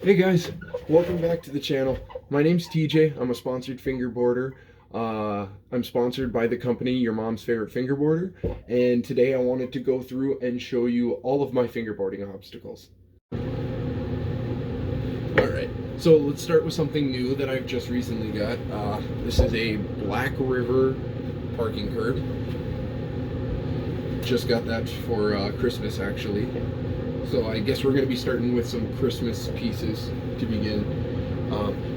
Hey guys, welcome back to the channel. My name's TJ. I'm a sponsored fingerboarder. I'm sponsored by the company Your Mom's Favorite Fingerboarder, and today I wanted to go through and show you all of my fingerboarding obstacles. Alright, so let's start with something new that I've just recently got. This is a Black River parking curb. Just got that for Christmas actually. So I guess we're going to be starting with some Christmas pieces to begin.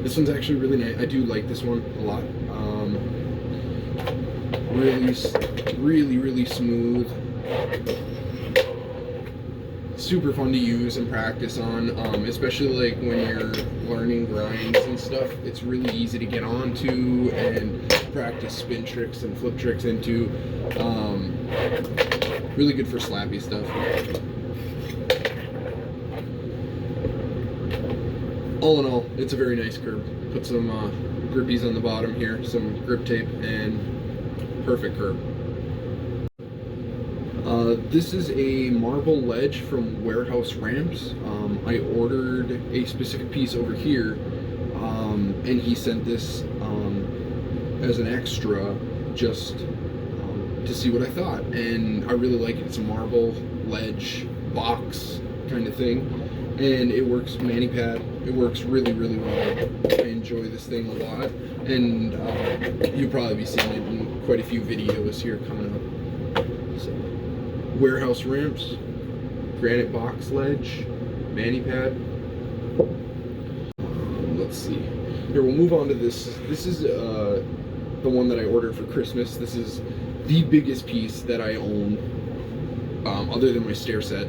This one's actually really nice. I do like this one a lot. Really smooth. Super fun to use and practice on, especially like when you're learning grinds and stuff. It's really easy to get onto and practice spin tricks and flip tricks into. Really good for slappy stuff. All in all, it's a very nice curb. Put some grippies on the bottom here, some grip tape, and perfect curb. This is a marble ledge from Warehouse Ramps. I ordered a specific piece over here, and he sent this as an extra just to see what I thought. And I really like it. It's a marble ledge box kind of thing. And it works mani-pad. It works really well. I enjoy this thing a lot, and you'll probably be seeing it in quite a few videos here coming up. So, Warehouse Ramps, granite box ledge, mani-pad. Let's see. Here, we'll move on to this. This is the one that I ordered for Christmas. This is the biggest piece that I own, other than my stair set.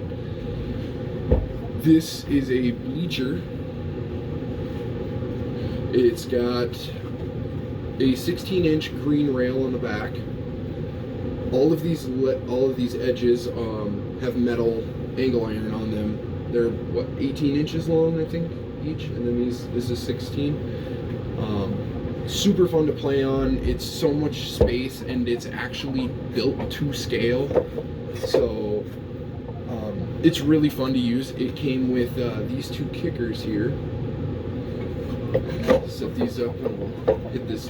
This is a bleacher. It's got a 16-inch green rail on the back. All of these edges have metal angle iron on them. They're what, 18 inches long, I think, each, and then this is 16. Super fun to play on. It's so much space, and it's actually built to scale. So it's really fun to use. It came with these two kickers here. Set these up and we'll hit this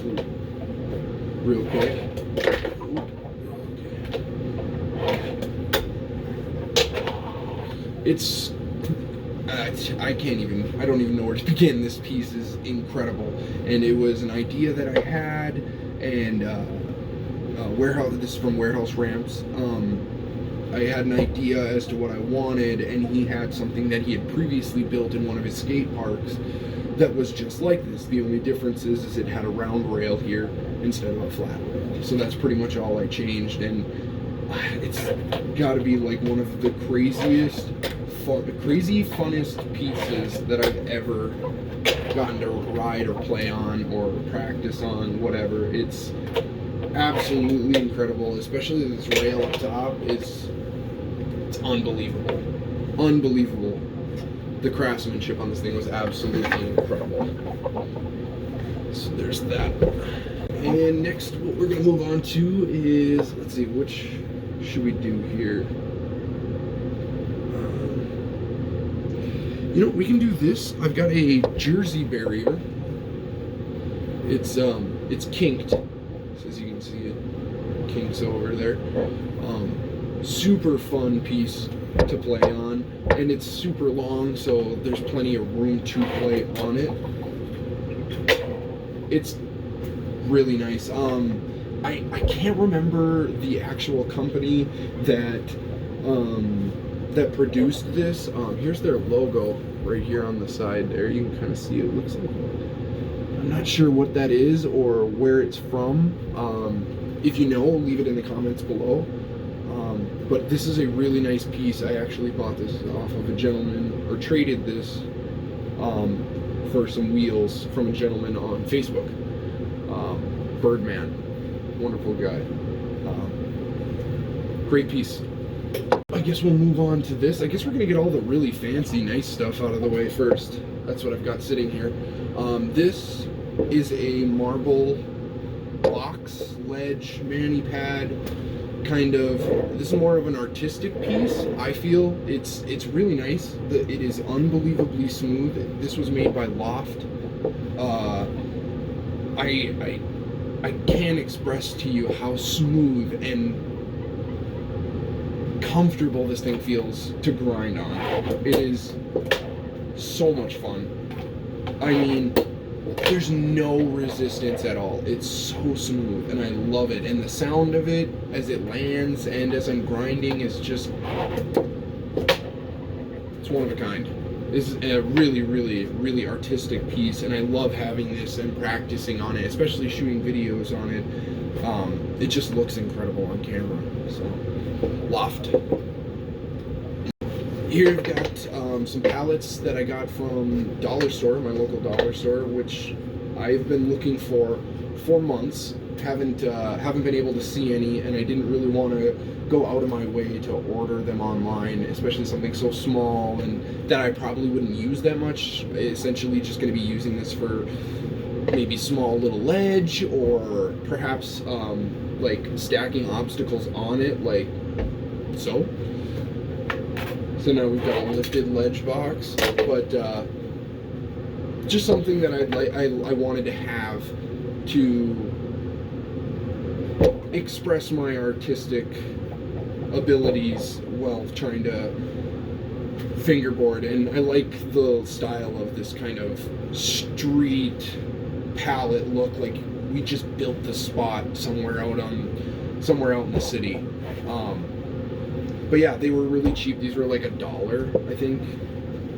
real quick. It's I don't even know where to begin. This piece is incredible, and it was an idea that I had, and this is from Warehouse Ramps. I had an idea as to what I wanted, and he had something that he had previously built in one of his skate parks that was just like this. The only difference is it had a round rail here instead of a flat rail. So that's pretty much all I changed, and it's got to be like one of the funnest pieces that I've ever gotten to ride or play on or practice on, whatever. It's absolutely incredible, especially this rail up top. It's unbelievable. The craftsmanship on this thing was absolutely incredible. So there's that. And next, what we're gonna move on to is, let's see, which should we do here? We can do this. I've got a jersey barrier. It's kinked, so as you can see it kinks over there. Super fun piece to play on, and it's super long, so there's plenty of room to play on it. It's really nice. I can't remember the actual company that produced this. Here's their logo right here on the side there. You can kind of see it. Looks like, I'm not sure what that is or where it's from. If you know, leave it in the comments below. But this is a really nice piece. I actually bought this off of a gentleman, or traded this for some wheels from a gentleman on Facebook. Birdman, wonderful guy. Great piece. I guess we'll move on to this. I guess we're gonna get all the really fancy, nice stuff out of the way first. That's what I've got sitting here. This is a marble box ledge mani-pad. kind of, this is more of an artistic piece. I feel it's really nice. It is unbelievably smooth. This was made by Loft. I can't express to you how smooth and comfortable this thing feels to grind on. It is so much fun. I mean, there's no resistance at all. It's so smooth, and I love it. And the sound of it as it lands and as I'm grinding is just, it's one of a kind. This is a really, really, really artistic piece, and I love having this and practicing on it, especially shooting videos on it. It just looks incredible on camera. So, Loft. Here I've got some pallets that I got from Dollar Store, my local dollar store, which I've been looking for months. Haven't been able to see any, and I didn't really want to go out of my way to order them online, especially something so small and that I probably wouldn't use that much. Essentially just going to be using this for maybe small little ledge, or perhaps like stacking obstacles on it, like so. So now we've got a lifted ledge box, but just something that I wanted to have to express my artistic abilities while trying to fingerboard. And I like the style of this kind of street palette look, like we just built the spot somewhere out in the city. But yeah, they were really cheap. These were like $1, I think,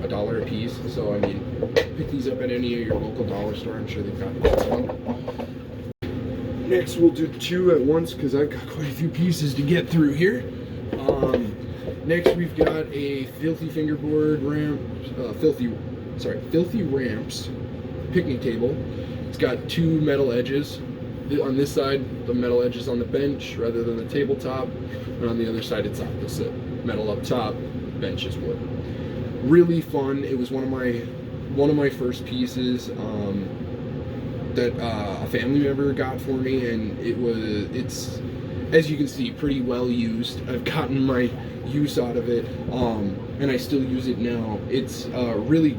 $1 a piece. So I mean, pick these up at any of your local dollar store. I'm sure they've got one. Next, we'll do 2 at once because I've got quite a few pieces to get through here. Next, we've got a filthy fingerboard ramp, filthy ramps picnic table. It's got 2 metal edges. On this side, the metal edge is on the bench rather than the tabletop, and on the other side, it's opposite. Metal up top, bench is wood. Really fun. It was one of my first pieces that a family member got for me, and it's as you can see, pretty well used. I've gotten my use out of it, and I still use it now. It's a really,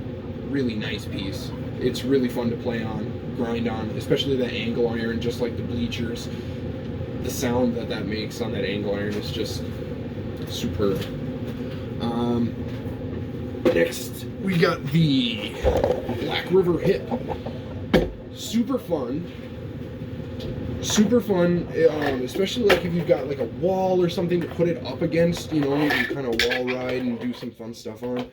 really nice piece. It's really fun to play on, grind on, especially that angle iron, just like the bleachers. The sound that makes on that angle iron is just superb. Next, we got the Black River Hip. Super fun, especially like if you've got like a wall or something to put it up against, you know, you can kind of wall ride and do some fun stuff on.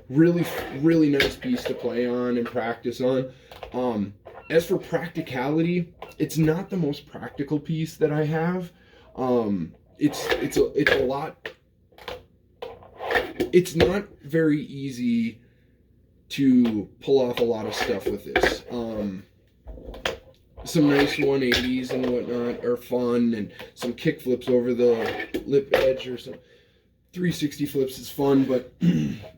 Really, really nice piece to play on and practice on. As for practicality, it's not the most practical piece that I have. It's a lot. It's not very easy to pull off a lot of stuff with this. Some nice 180s and whatnot are fun, and some kick flips over the lip edge or some 360 flips is fun, but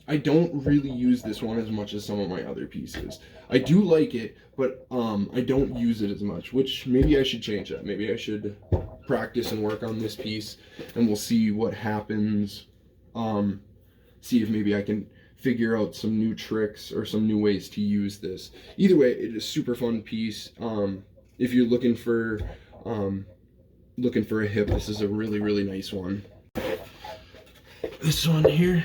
I don't really use this one as much as some of my other pieces. I do like it, but I don't use it as much, which maybe I should change that. Maybe I should practice and work on this piece, and we'll see what happens. See if maybe I can figure out some new tricks or some new ways to use this. Either way, it is a super fun piece. If you're looking for a hip, this is a really, really nice one. This one here,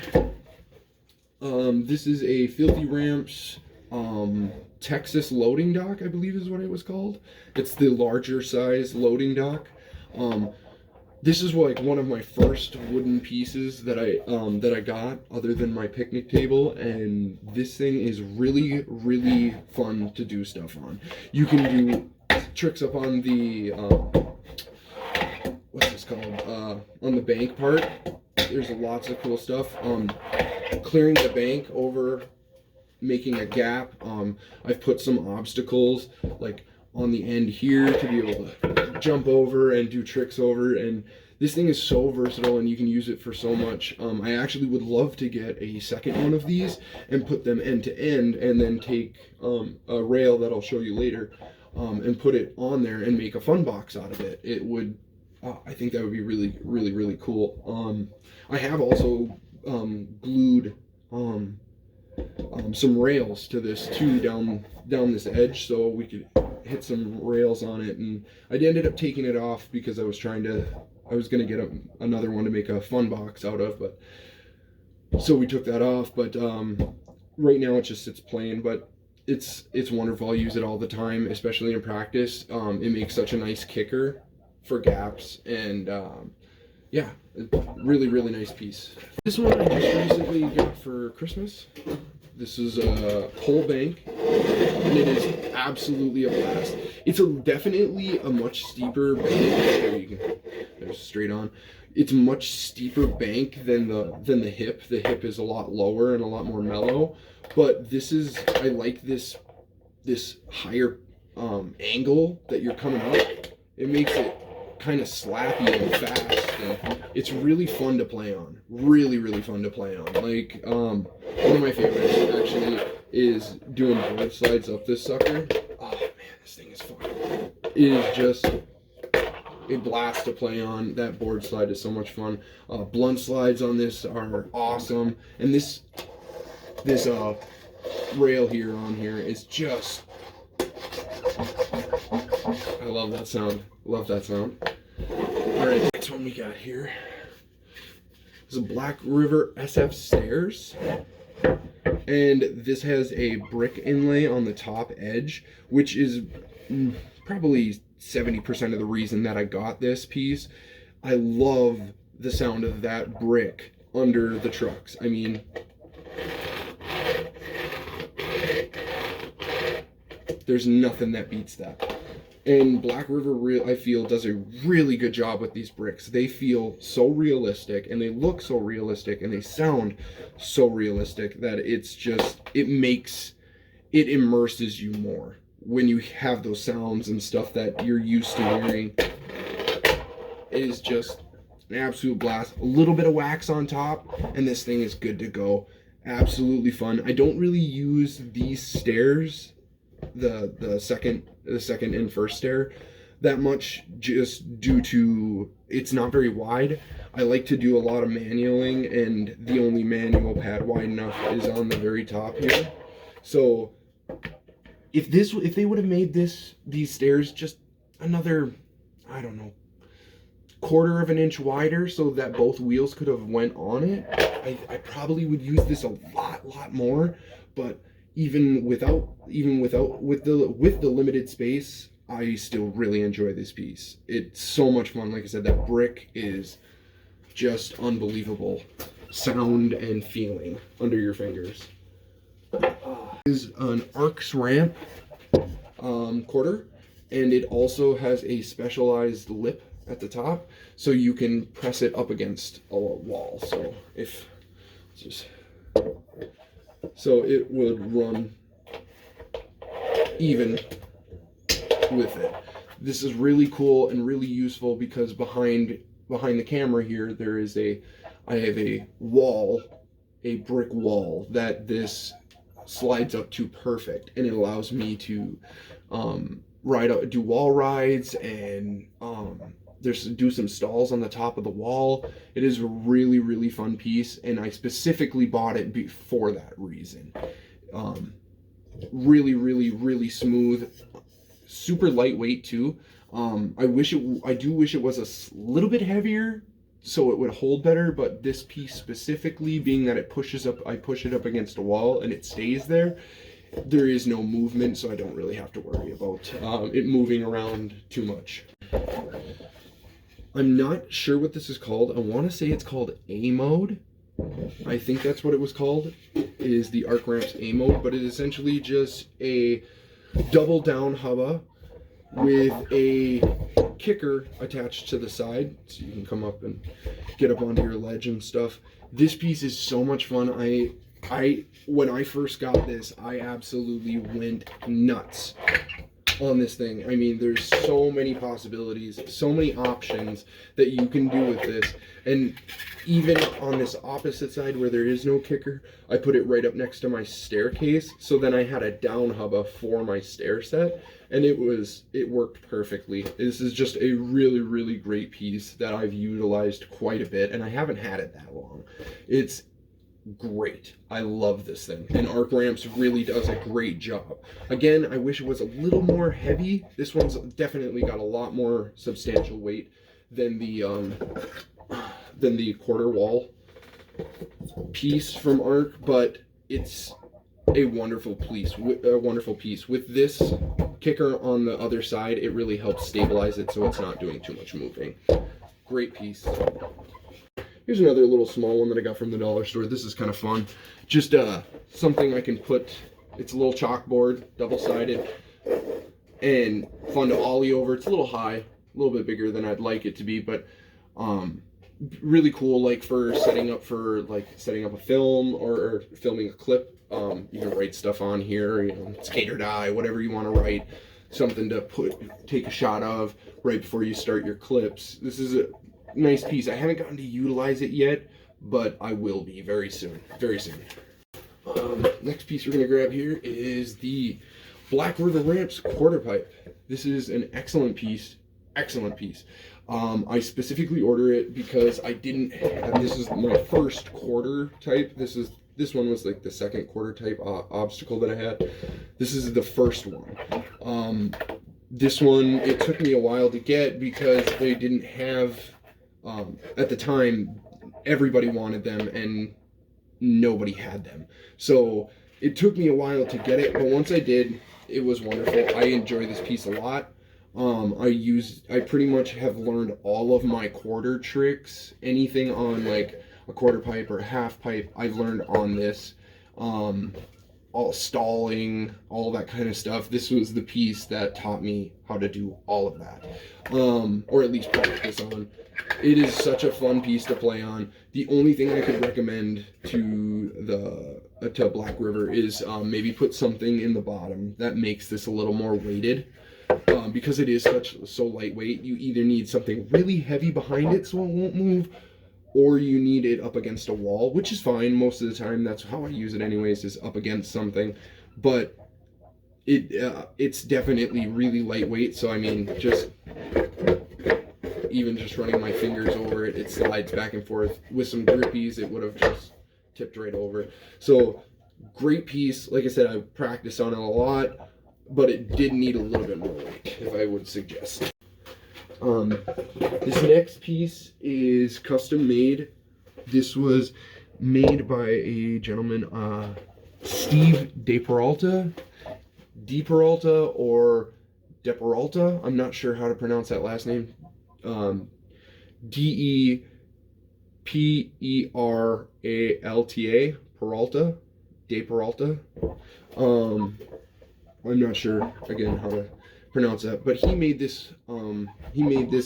this is a Filthy Ramps Texas loading dock, I believe is what it was called. It's the larger size loading dock. This is like one of my first wooden pieces that I got, other than my picnic table, and this thing is really, really fun to do stuff on. You can do tricks up on the what's this called? On the bank part. There's lots of cool stuff. Clearing the bank over, making a gap. I've put some obstacles like on the end here to be able to jump over and do tricks over, and this thing is so versatile and you can use it for so much. I actually would love to get a second one of these and put them end to end, and then take a rail that I'll show you later and put it on there and make a fun box out of it. It would I think that would be really, really, really cool. I have also glued some rails to this too, down this edge, so we could hit some rails on it. And I ended up taking it off because I was gonna get another one to make a fun box out of, but so we took that off. But right now it just sits plain, but it's wonderful. I use it all the time, especially in practice. It makes such a nice kicker for gaps, and yeah, really, really nice piece. This one I just recently got for Christmas. This is a pole bank, and it is absolutely a blast. It's definitely a much steeper bank. There you go. There's straight on. It's a much steeper bank than the hip. The hip is a lot lower and a lot more mellow, but I like this higher angle that you're coming up. It makes it kind of slappy and fast, and it's really fun to play on. Really, really fun to play on. Like one of my favorites actually is doing board slides up this sucker. Oh man, this thing is fun. It is just a blast to play on. That board slide is so much fun. Blunt slides on this are awesome, and this rail here on here is just, I love that sound. Love that sound. All right, next one we got here is a Black River SF Stairs, and this has a brick inlay on the top edge, which is probably 70% of the reason that I got this piece. I love the sound of that brick under the trucks. I mean, there's nothing that beats that. And Black River, I feel, does a really good job with these bricks. They feel so realistic, and they look so realistic, and they sound so realistic that it immerses you more when you have those sounds and stuff that you're used to hearing. It is just an absolute blast. A little bit of wax on top, and this thing is good to go. Absolutely fun. I don't really use these stairs, the second and first stair, that much, just due to it's not very wide. I like to do a lot of manualing, and the only manual pad wide enough is on the very top here. So if they would have made these stairs just another, I don't know, 1/4 of an inch wider so that both wheels could have went on it, I probably would use this a lot more. But even with the limited space, I still really enjoy this piece. It's so much fun. Like I said, that brick is just unbelievable sound and feeling under your fingers. Is an Arcs ramp quarter, and it also has a specialized lip at the top, so you can press it up against a wall. So it would run even with it. This is really cool and really useful because behind the camera here I have a wall, a brick wall that this slides up to perfect, and it allows me to do wall rides and do some stalls on the top of the wall. It is a really, really fun piece, and I specifically bought it for that reason. Really, really, really smooth, super lightweight too. I do wish it was a little bit heavier so it would hold better, but this piece specifically, being that I push it up against a wall and it stays there, there is no movement, so I don't really have to worry about it moving around too much. I'm not sure what this is called. I want to say it's called A mode. I think that's what it was called, is the Arc Ramps A mode, but it is essentially just a double down hubba with a kicker attached to the side, so you can come up and get up onto your ledge and stuff. This piece is so much fun. When I first got this, I absolutely went nuts on this thing. I mean, there's so many possibilities, so many options that you can do with this. And even on this opposite side where there is no kicker, I put it right up next to my staircase. So then I had a down hubba for my stair set, and it worked perfectly. This is just a really, really great piece that I've utilized quite a bit, and I haven't had it that long. It's great. I love this thing, and Arc Ramps really does a great job. Again, I wish it was a little more heavy. This one's definitely got a lot more substantial weight than the quarter wall piece from Arc, but it's a wonderful piece. With this kicker on the other side, it really helps stabilize it so it's not doing too much moving. Great piece. Here's another little small one that I got from the dollar store. This is kind of fun. Just something I can put, it's a little chalkboard, double-sided, and fun to ollie over. It's a little high, a little bit bigger than I'd like it to be, but really cool, like for setting up a film or filming a clip. You can write stuff on here, you know, skate or die, whatever you want to write, something to take a shot of right before you start your clips. This is a nice piece. I haven't gotten to utilize it yet, but I will be very soon. Very soon. Next piece we're going to grab here is the Black River Ramps quarter pipe. This is an excellent piece. Excellent piece. I specifically order it because I didn't have, this is my first quarter type. This one was like the second quarter type obstacle that I had. This is the first one. This one, it took me a while to get because they didn't have, at the time, everybody wanted them and nobody had them. So it took me a while to get it, but once I did, it was wonderful. I enjoy this piece a lot. I pretty much have learned all of my quarter tricks. Anything on like a quarter pipe or a half pipe, I've learned on this. All stalling, all that kind of stuff. This was the piece that taught me how to do all of that, or at least practice on. It is such a fun piece to play on. The only thing I could recommend to Black River is maybe put something in the bottom that makes this a little more weighted, because it is so lightweight. You either need something really heavy behind it so it won't move, or you need it up against a wall, which is fine most of the time. That's how I use it anyways, is up against something. But it's definitely really lightweight, so I mean, even just running my fingers over it, it slides back and forth. With some grippies, it would have just tipped right over. So great piece. Like I said, I practiced on it a lot, but it did need a little bit more weight, if I would suggest. This next piece is custom made. This was made by a gentleman, Steve DePeralta or DePeralta. I'm not sure how to pronounce that last name. DePeralta, Peralta, DePeralta. I'm not sure again how to pronounce that, but he made this.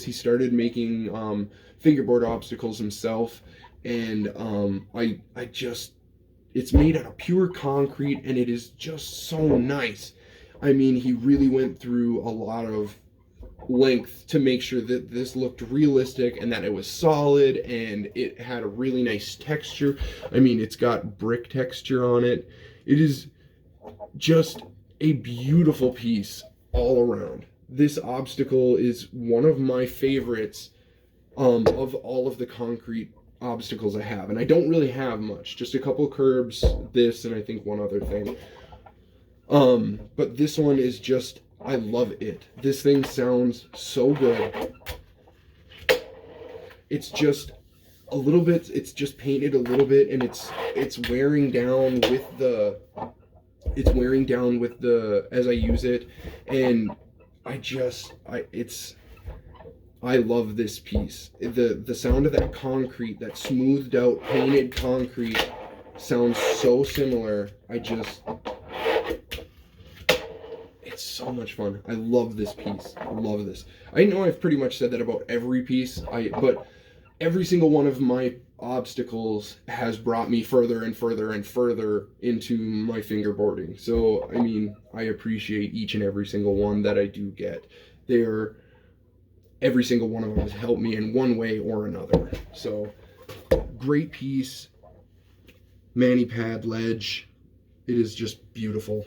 He started making fingerboard obstacles himself, and it's made out of pure concrete, and it is just so nice. I mean, he really went through a lot of length to make sure that this looked realistic and that it was solid and it had a really nice texture. I mean, it's got brick texture on it. It is just a beautiful piece all around. This obstacle is one of my favorites of all of the concrete obstacles I have, and I don't really have much, just a couple curbs, this, and I think one other thing. But this one is just, I love it. This thing sounds so good. It's just a little bit, it's just painted a little bit, and it's wearing down with the as I use it, and I love this piece. The sound of that concrete, that smoothed out painted concrete, sounds so similar. It's so much fun. I love this piece. I love this. I know I've pretty much said that about every piece, but every single one of my obstacles has brought me further and further and further into my fingerboarding. So, I mean, I appreciate each and every single one that I do get. Every single one of them has helped me in one way or another. So, great piece, mani pad ledge. It is just beautiful.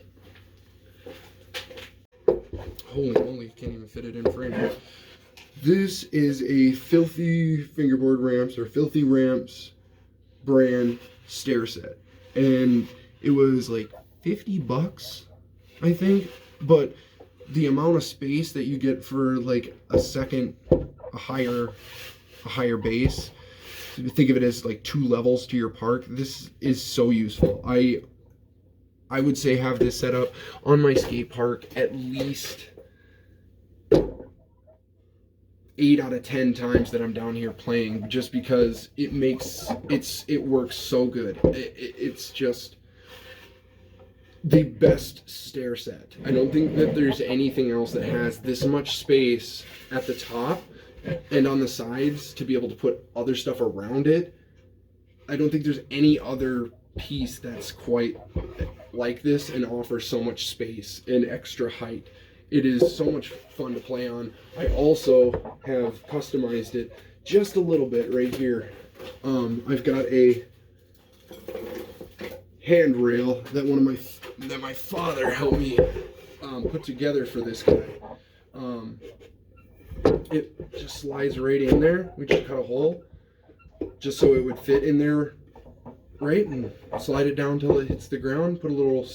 Holy moly, can't even fit it in frame. This is a Filthy Fingerboard Ramps, or Filthy Ramps brand stair set. And it was like 50 bucks, I think. But the amount of space that you get for like a higher base, think of it as like 2 levels to your park. This is so useful. I would say have this set up on my skate park at least 8 out of 10 times that I'm down here playing, just because it works so good. It's just the best stair set. I don't think that there's anything else that has this much space at the top and on the sides to be able to put other stuff around it. I don't think there's any other piece that's quite like this and offers so much space and extra height. It is so much fun to play on. I also have customized it just a little bit right here. I've got a handrail that my father helped me put together for this guy. It just slides right in there. We just cut a hole just so it would fit in there, right, and slide it down till it hits the ground. Put a little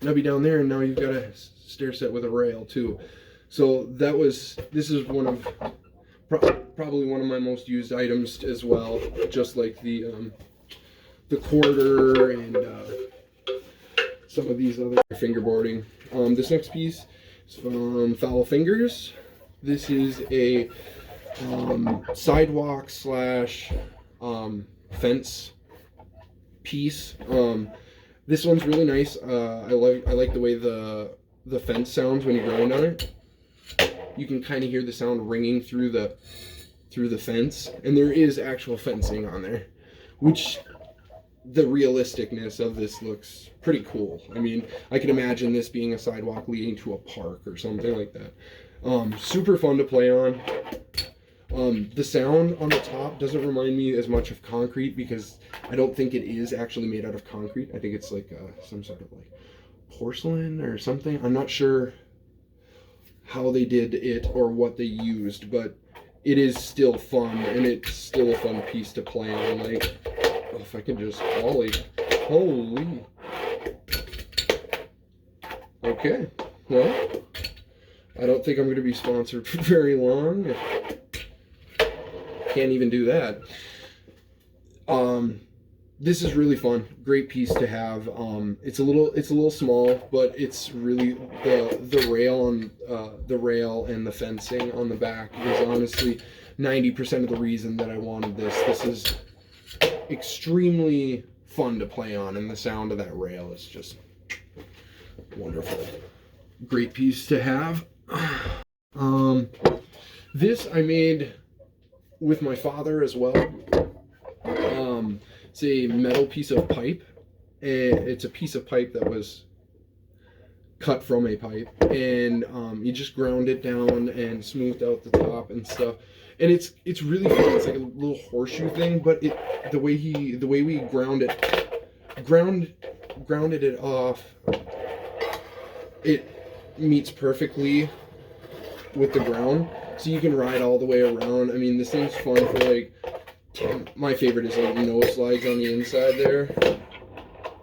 nubby down there, and now you've got a stair set with a rail too. So this is probably one of my most used items as well, just like the quarter and some of these other fingerboarding. This next piece is from Foul Fingers. This is a sidewalk slash fence piece. This one's really nice. I like the way the fence sounds when you grind on it. You can kind of hear the sound ringing through the fence, and there is actual fencing on there, which the realisticness of this looks pretty cool. I mean, I can imagine this being a sidewalk leading to a park or something like that. Super fun to play on. The sound on the top doesn't remind me as much of concrete, because I don't think it is actually made out of concrete. I think it's like some sort of like porcelain or something. I'm not sure how they did it or what they used, but it is still fun, and it's still a fun piece to play on. Like, oh, if I could just ollie. Holy. Okay, well, I don't think I'm going to be sponsored for very long. Can't even do that. This is really fun. Great piece to have. It's a little small, but it's really the rail and the fencing on the back is honestly 90% of the reason that I wanted this. This is extremely fun to play on, and the sound of that rail is just wonderful. Great piece to have. This I made with my father as well. It's a metal piece of pipe. It's a piece of pipe that was cut from a pipe, and you just ground it down and smoothed out the top and stuff. And it's really fun. It's like a little horseshoe thing, but the way we grounded it off, it meets perfectly with the ground, so you can ride all the way around. I mean, this thing's fun for like, my favorite is like nose slides on the inside there.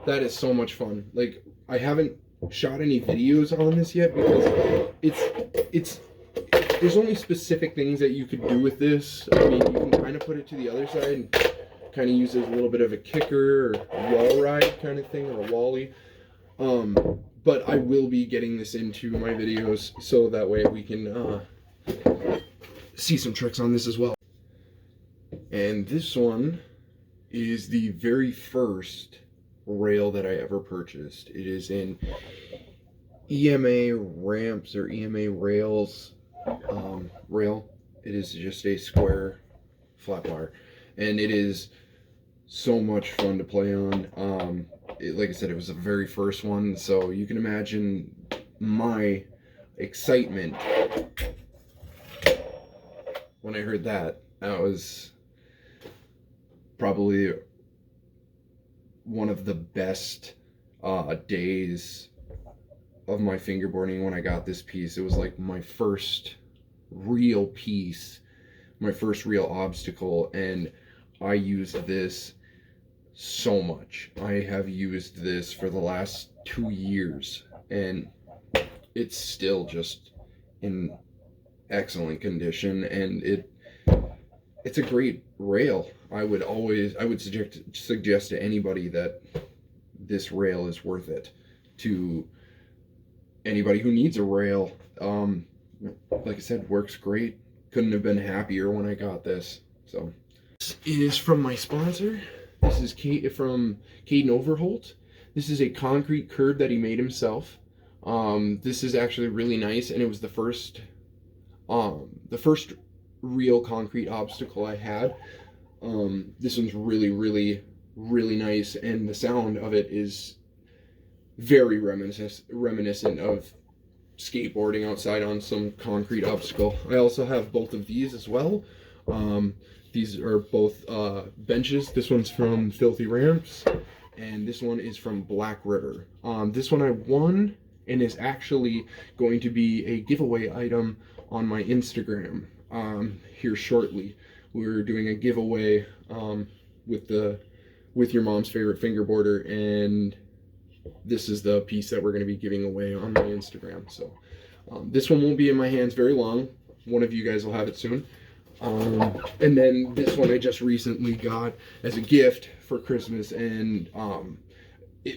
That is so much fun. Like, I haven't shot any videos on this yet because there's only specific things that you could do with this. I mean, you can kind of put it to the other side and kind of use it as a little bit of a kicker or wall ride kind of thing, or a wally. But I will be getting this into my videos so that way we can see some tricks on this as well. And this one is the very first rail that I ever purchased. It is in EMA ramps or EMA rails rail. It is just a square flat bar, and it is so much fun to play on. Like I said, it was the very first one, so you can imagine my excitement when I heard that. That was probably one of the best days of my fingerboarding when I got this piece. It was like my first real piece, my first real obstacle, and I used this so much. I have used this for the last 2 years, and it's still just in excellent condition, and it's a great rail. I would suggest to anybody that this rail is worth it. To anybody who needs a rail, like I said, works great. Couldn't have been happier when I got this. So this is from my sponsor. This is from Caden Overholt. This is a concrete curb that he made himself. This is actually really nice, and it was the first real concrete obstacle I had. This one's really nice, and the sound of it is very reminiscent of skateboarding outside on some concrete obstacle. I also have both of these as well. These are both benches. This one's from Filthy Ramps, and this one is from Black River. This one I won, and is actually going to be a giveaway item on my Instagram here shortly. We're doing a giveaway with your mom's favorite fingerboarder, and this is the piece that we're going to be giving away on my Instagram. So this one won't be in my hands very long. One of you guys will have it soon. And then this one I just recently got as a gift for Christmas, and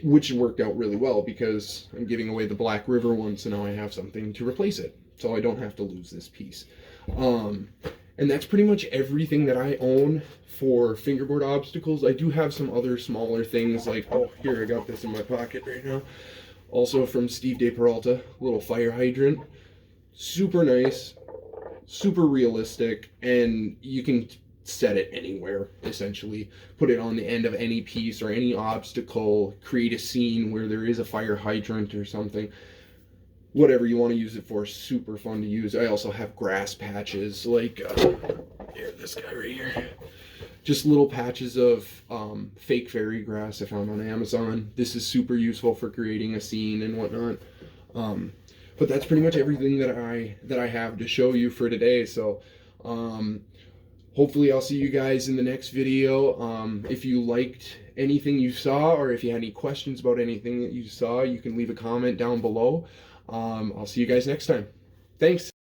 which worked out really well because I'm giving away the Black River one, so now I have something to replace it, so I don't have to lose this piece. And that's pretty much everything that I own for fingerboard obstacles. I do have some other smaller things, like, oh, here, I got this in my pocket right now. Also from Steve De Peralta, little fire hydrant. Super nice, super realistic, and you can set it anywhere, essentially. Put it on the end of any piece or any obstacle, create a scene where there is a fire hydrant or something. Whatever you want to use it for, super fun to use. I also have grass patches, like here, this guy right here. Just little patches of fake fairy grass I found on Amazon. This is super useful for creating a scene and whatnot. But that's pretty much everything that I have to show you for today. So hopefully I'll see you guys in the next video. If you liked anything you saw, or if you had any questions about anything that you saw, you can leave a comment down below. I'll see you guys next time. Thanks.